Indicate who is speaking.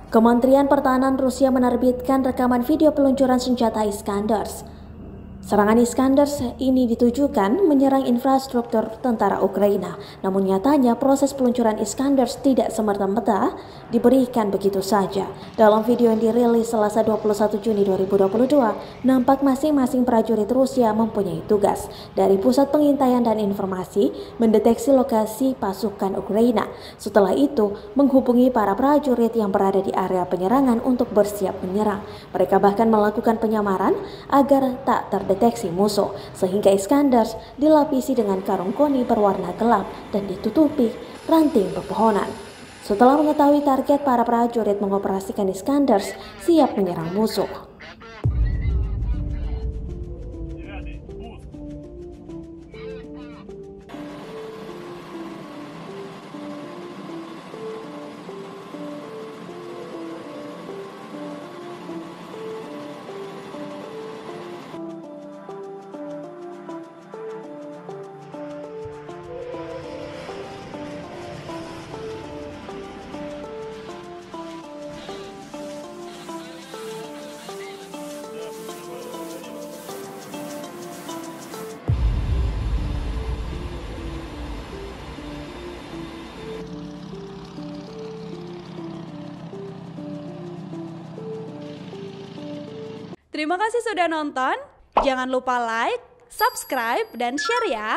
Speaker 1: Kementerian Pertahanan Rusia menerbitkan rekaman video peluncuran senjata Iskanders. Serangan Iskanders ini ditujukan menyerang infrastruktur tentara Ukraina. Namun nyatanya proses peluncuran Iskanders tidak semata-mata diberikan begitu saja. Dalam video yang dirilis Selasa 21 Juni 2022, nampak masing-masing prajurit Rusia mempunyai tugas dari Pusat Pengintaian dan Informasi mendeteksi lokasi pasukan Ukraina. Setelah itu, menghubungi para prajurit yang berada di area penyerangan untuk bersiap menyerang. Mereka bahkan melakukan penyamaran agar tak terdeteksi musuh, sehingga Iskanders dilapisi dengan karung koni berwarna gelap dan ditutupi ranting pepohonan. Setelah mengetahui target, para prajurit mengoperasikan Iskanders siap menyerang musuh.
Speaker 2: Terima kasih sudah nonton. Jangan lupa like, subscribe, dan share ya.